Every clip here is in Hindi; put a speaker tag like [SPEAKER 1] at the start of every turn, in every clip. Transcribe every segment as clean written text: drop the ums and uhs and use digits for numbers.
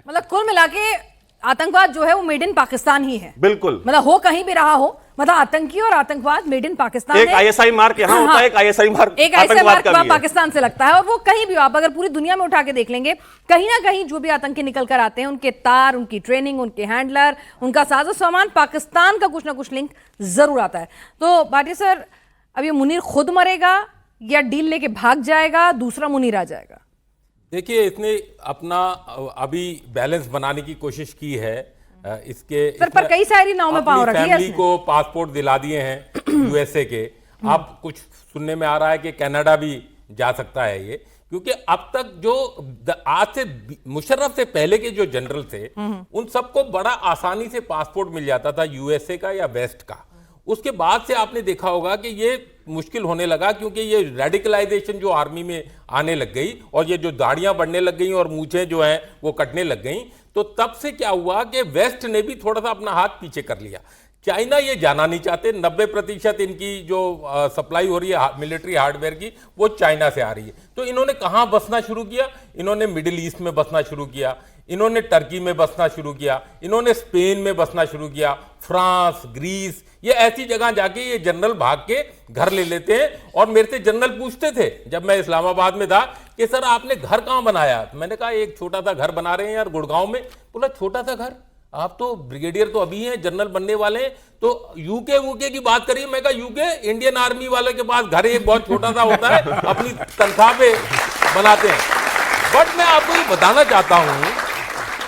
[SPEAKER 1] मतलब कुल मिला के आतंकवाद जो है वो मेड इन पाकिस्तान ही है।
[SPEAKER 2] बिल्कुल,
[SPEAKER 1] मतलब हो कहीं भी रहा हो, मतलब आतंकी और आतंकवाद मेड इन पाकिस्तान
[SPEAKER 2] एक
[SPEAKER 1] है।
[SPEAKER 2] आईएसआई मार्क यहाँ होता है, एक आईएसआई मार्क
[SPEAKER 1] एक ऐसे
[SPEAKER 2] आतंकवाद
[SPEAKER 1] मार्क
[SPEAKER 2] का भी है।
[SPEAKER 1] पाकिस्तान से लगता है। और वो कहीं भी आप अगर पूरी दुनिया में उठा के देख लेंगे, कहीं ना कहीं जो भी आतंकी निकल कर आते हैं, उनके तार, उनकी ट्रेनिंग, उनके हैंडलर, उनका साजो सामान, पाकिस्तान का कुछ ना कुछ लिंक जरूर आता है। तो भाटिया सर, अब ये मुनीर खुद मरेगा या डील लेके भाग जाएगा, दूसरा मुनीर आ जाएगा?
[SPEAKER 3] देखिए, इसने अपना अभी बैलेंस बनाने की कोशिश की है। इसके
[SPEAKER 1] सर पर कई सारी नाव में पांव रखी है।
[SPEAKER 3] फैमिली को पासपोर्ट दिला दिए हैं यूएसए के। अब कुछ सुनने में आ रहा है कि कनाडा भी जा सकता है ये, क्योंकि अब तक जो आज से मुशर्रफ से पहले के जो जनरल थे उन सबको बड़ा आसानी से पासपोर्ट मिल जाता था यूएसए का या वेस्ट का। उसके बाद से आपने देखा होगा कि ये मुश्किल होने लगा, क्योंकि ये रेडिकलाइजेशन जो आर्मी में आने लग गई और ये जो दाढ़ियां बढ़ने लग गई और मूछें जो हैं वो कटने लग गई, तो तब से क्या हुआ कि वेस्ट ने भी थोड़ा सा अपना हाथ पीछे कर लिया। चाइना ये जाना नहीं चाहते। 90% इनकी जो सप्लाई हो रही है मिलिट्री हार्डवेयर की, वो चाइना से आ रही है। तो इन्होंने कहाँ बसना शुरू किया? इन्होंने मिडिल ईस्ट में बसना शुरू किया, इन्होंने टर्की में बसना शुरू किया, इन्होंने स्पेन में बसना शुरू किया, फ्रांस, ग्रीस, ये ऐसी जगह जाके ये जनरल भाग के घर ले लेते हैं। और मेरे से जनरल पूछते थे जब मैं इस्लामाबाद में था कि सर आपने घर कहाँ बनाया? मैंने कहा एक छोटा सा घर बना रहे हैं यार गुड़गांव में। बोला छोटा सा घर? आप तो ब्रिगेडियर तो अभी हैं, जनरल बनने वाले हैं, तो यूके वूके की बात करिए। मैं कहा यूके इंडियन आर्मी वाले के पास घर एक बहुत छोटा सा होता है, अपनी तनख्वाह पे बनाते हैं। बट मैं आपको ये बताना चाहता हूं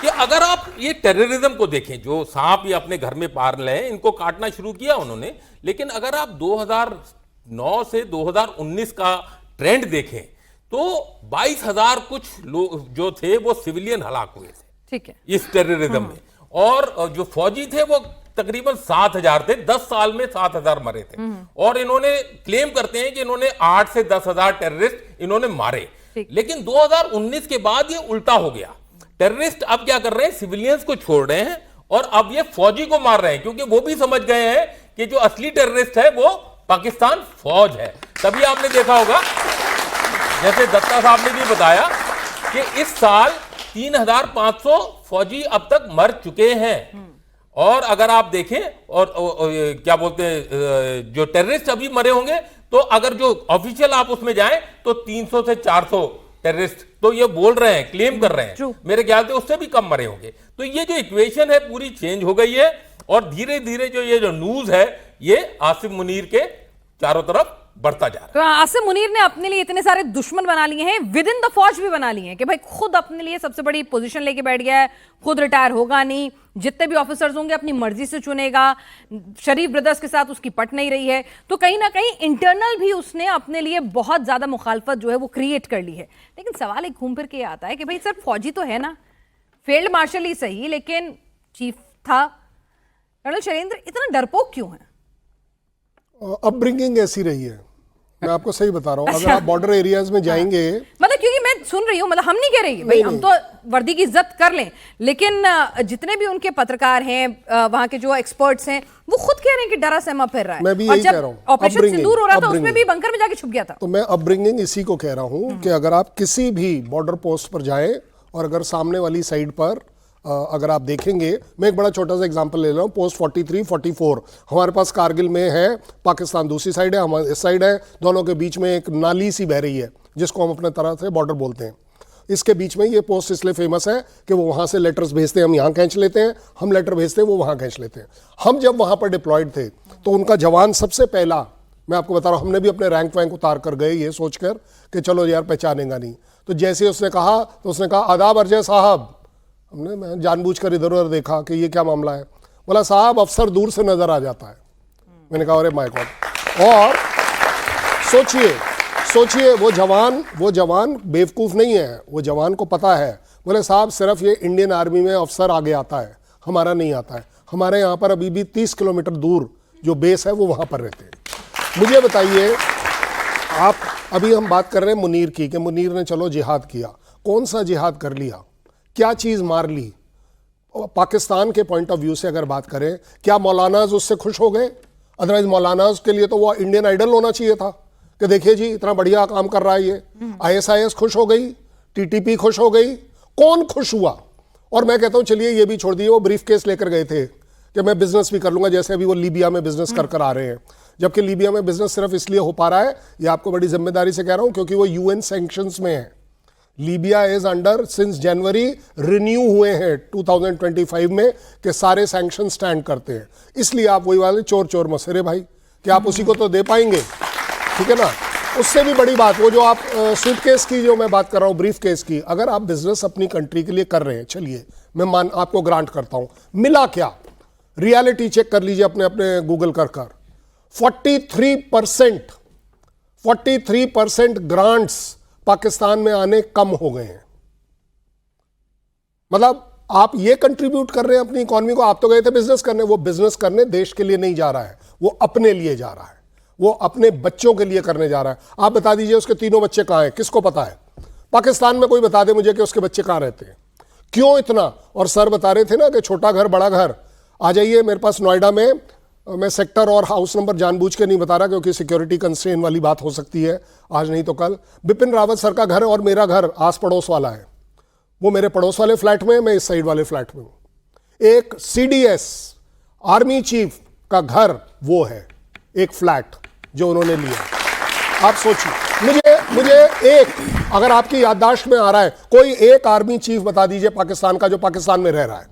[SPEAKER 3] कि अगर आप ये टेररिज्म को देखें, जो सांप ये अपने घर में पाल रहे हैं, इनको काटना शुरू किया उन्होंने, लेकिन अगर आप 2009 से 2019 का ट्रेंड देखें तो 22,000 कुछ लोग जो थे वो सिविलियन हलाक हुए थे,
[SPEAKER 1] ठीक है,
[SPEAKER 3] इस टेररिज्म में। और जो फौजी थे वो तकरीबन 7,000 थे। 10 साल में 7,000 मरे थे। और इन्होंने क्लेम करते हैं कि इन्होंने 8 से 10,000 टेररिस्ट इन्होंने मारे। लेकिन 2019 के बाद ये उल्टा हो गया। टेररिस्ट अब क्या कर रहे हैं? सिविलियंस को छोड़ रहे हैं और अब ये फौजी को मार रहे हैं, क्योंकि वो भी समझ गए हैं कि जो असली टेररिस्ट है वो पाकिस्तान फौज है। तभी आपने देखा होगा, जैसे दत्ता साहब ने भी बताया कि इस साल 3,500 फौजी अब तक मर चुके हैं। और अगर आप देखें और क्या बोलते हैं, जो टेररिस्ट अभी मरे होंगे, तो अगर जो ऑफिशियल आप उसमें जाएं तो 300 से 400 टेररिस्ट तो ये बोल रहे हैं, क्लेम कर रहे हैं। मेरे ख्याल से उससे भी कम मरे होंगे। तो ये जो इक्वेशन है पूरी चेंज हो गई है। और धीरे धीरे जो ये जो न्यूज है ये आसिम मुनीर के चारों तरफ बढ़ता जा रहा है।
[SPEAKER 1] तो आसिम मुनीर ने अपने लिए इतने सारे दुश्मन बना लिए हैं, विद इन द फौज भी बना लिए हैं, कि भाई खुद अपने लिए सबसे बड़ी पोजीशन लेके बैठ गया है, खुद रिटायर होगा नहीं, जितने भी ऑफिसर्स होंगे अपनी मर्जी से चुनेगा, शरीफ ब्रदर्स के साथ उसकी पट नहीं रही है। तो कहीं ना कहीं इंटरनल भी उसने अपने लिए बहुत ज्यादा मुखालफत जो है वो क्रिएट कर ली है। लेकिन सवाल एक घूम फिर के आता है कि भाई सर फौजी तो है ना, फील्ड मार्शल ही सही, लेकिन चीफ था। कर्नल शैलेंद्र इतना डरपोक क्यों है?
[SPEAKER 4] अपब्रिंगिंग ऐसी रही है, मैं आपको सही बता रहा हूँ। अगर आप बॉर्डर एरियाज में जाएंगे,
[SPEAKER 1] मतलब क्योंकि मैं सुन रही हूँ, मतलब हम नहीं कह रही भाई हम तो वर्दी की इज्जत कर लें, लेकिन जितने भी उनके पत्रकार हैं, वहां के जो एक्सपर्ट्स हैं, वो खुद कह रहे हैं कि डरा सहमा फिर रहा है।
[SPEAKER 4] मैं भी यही कह रहा हूँ,
[SPEAKER 1] ऑपरेशन सिंदूर हो रहा था उसमें भी बंकर में जाके छुप गया था।
[SPEAKER 4] तो मैं अपब्रिंगिंग इसी को कह रहा हूँ कि अगर आप किसी भी बॉर्डर पोस्ट पर जाएं और अगर सामने वाली साइड पर अगर आप देखेंगे, मैं एक बड़ा छोटा सा एग्जांपल ले रहा हूँ, पोस्ट 43, 44 हमारे पास कारगिल में है, पाकिस्तान दूसरी साइड है, हमारे इस साइड है, दोनों के बीच में एक नाली सी बह रही है जिसको हम अपने तरह से बॉर्डर बोलते हैं। इसके बीच में ये पोस्ट इसलिए फेमस है कि वो वहाँ से लेटर्स भेजते हैं, हम यहाँ खींच लेते हैं, हम लेटर भेजते हैं, वो वहाँ खींच लेते हैं। हम जब वहाँ पर डिप्लॉयड थे तो उनका जवान सबसे पहला, मैं आपको बता रहा हूँ, हमने भी अपने रैंक वैंक उतार कर गए ये सोचकर कि चलो यार पहचानेगा नहीं। तो जैसे उसने कहा तो उसने कहा आदाब अरजय साहब। मैं जानबूझकर इधर उधर देखा कि ये क्या मामला है। बोला साहब अफसर दूर से नजर आ जाता है। मैंने कहा अरे माय गॉड। और सोचिए वो जवान बेवकूफ़ नहीं है, वो जवान को पता है। बोले साहब सिर्फ ये इंडियन आर्मी में अफसर आगे आता है, हमारा नहीं आता है। हमारे यहाँ पर अभी भी 30 किलोमीटर दूर जो बेस है वो वहाँ पर रहते हैं। मुझे बताइए, आप अभी हम बात कर रहे हैं मुनीर की, कि मुनीर ने चलो जिहाद किया। कौन सा जिहाद कर लिया, क्या चीज़ मार ली? पाकिस्तान के पॉइंट ऑफ व्यू से अगर बात करें, क्या मौलानाज उससे खुश हो गए? अदरवाइज मौलानाज के लिए तो वो इंडियन आइडल होना चाहिए था कि देखिए जी इतना बढ़िया काम कर रहा है ये। ISIS खुश हो गई, TTP खुश हो गई, कौन खुश हुआ? और मैं कहता हूं चलिए ये भी छोड़ दिए, वो ब्रीफ केस लेकर गए थे कि मैं बिजनेस भी कर लूंगा, जैसे अभी वो लीबिया में बिजनेस कर आ रहे हैं, जबकि लीबिया में बिजनेस सिर्फ इसलिए हो पा रहा है, ये आपको बड़ी जिम्मेदारी से कह रहा हूं, क्योंकि वो यूएन सैंक्शंस में है। Libya is under since January, renew हुए हैं 2025 में कि सारे सैंक्शन स्टैंड करते हैं। इसलिए आप वही वाले चोर चोर मसेरे भाई, कि आप उसी को तो दे पाएंगे, ठीक है ना। उससे भी बड़ी बात, वो जो आप सूटकेस की जो मैं बात कर रहा हूं, ब्रीफ केस की, अगर आप बिजनेस अपनी कंट्री के लिए कर रहे हैं, चलिए मैं आपको ग्रांट करता हूं, मिला क्या, रियलिटी चेक कर लीजिए अपने अपने गूगल कर 43% ग्रांट्स पाकिस्तान में आने कम हो गए हैं। मतलब आप ये कंट्रीब्यूट कर रहे हैं अपनी इकोनॉमी को। आप तो गए थे बिजनेस करने, वो बिजनेस करने देश के लिए नहीं जा रहा है, वो अपने लिए जा रहा है, वो अपने बच्चों के लिए करने जा रहा है। आप बता दीजिए उसके 3 बच्चे कहां हैं, किसको पता है? पाकिस्तान में कोई बता दे मुझे कि उसके बच्चे कहां रहते हैं, क्यों इतना। और सर बता रहे थे ना कि छोटा घर बड़ा घर, आ जाइए मेरे पास नोएडा में, मैं सेक्टर और हाउस नंबर जानबूझ के नहीं बता रहा क्योंकि सिक्योरिटी कंस्ट्रेन वाली बात हो सकती है, आज नहीं तो कल। बिपिन रावत सर का घर और मेरा घर आस पड़ोस वाला है, वो मेरे पड़ोस वाले फ्लैट में, मैं इस साइड वाले फ्लैट में हूं। एक सीडीएस आर्मी चीफ का घर वो है, एक फ्लैट जो उन्होंने लिया। आप सोचिए, मुझे एक, अगर आपकी याददाश्त में आ रहा है, कोई एक आर्मी चीफ बता दीजिए पाकिस्तान का जो पाकिस्तान में रह रहा है।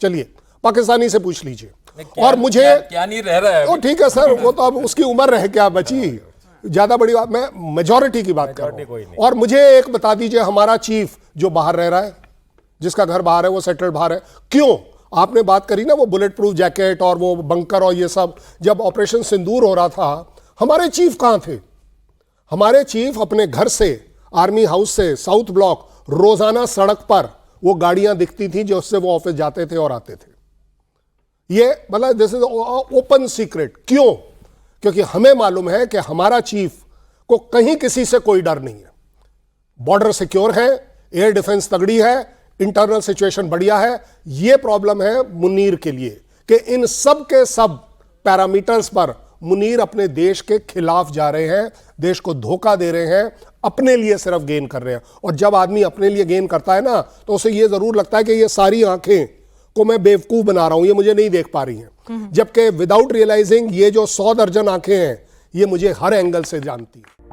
[SPEAKER 4] चलिए पाकिस्तानी से पूछ लीजिए। और मुझे
[SPEAKER 3] क्या नहीं रह रहा है,
[SPEAKER 4] वो ठीक है सर, वो तो अब उसकी उम्र रह क्या बची, ज्यादा बड़ी बात, मैं मेजॉरिटी की बात कर रहा हूं। और मुझे एक बता दीजिए हमारा चीफ जो बाहर रह रहा है, जिसका घर बाहर है, वो सेटल्ड बाहर है, क्यों? आपने बात करी ना वो बुलेट प्रूफ जैकेट और वो बंकर और ये सब, जब ऑपरेशन सिंदूर हो रहा था, हमारे चीफ कहां थे? हमारे चीफ अपने घर से, आर्मी हाउस से साउथ ब्लॉक, रोजाना सड़क पर वो गाड़ियां दिखती थी जो उससे वो ऑफिस जाते थे और आते थे। ये मतलब दिस इज ओपन सीक्रेट। क्यों? क्योंकि हमें मालूम है कि हमारा चीफ को कहीं किसी से कोई डर नहीं है, बॉर्डर सिक्योर है, एयर डिफेंस तगड़ी है, इंटरनल सिचुएशन बढ़िया है। यह प्रॉब्लम है मुनीर के लिए कि इन सब के सब पैरामीटर्स पर मुनीर अपने देश के खिलाफ जा रहे हैं, देश को धोखा दे रहे हैं, अपने लिए सिर्फ गेन कर रहे हैं। और जब आदमी अपने लिए गेन करता है ना, तो उसे यह जरूर लगता है कि ये सारी आंखें को मैं बेवकूफ बना रहा हूं, ये मुझे नहीं देख पा रही हैं, जबकि विदाउट रियलाइजिंग ये जो 100 दर्जन आंखें हैं, ये मुझे हर एंगल से जानती हैं।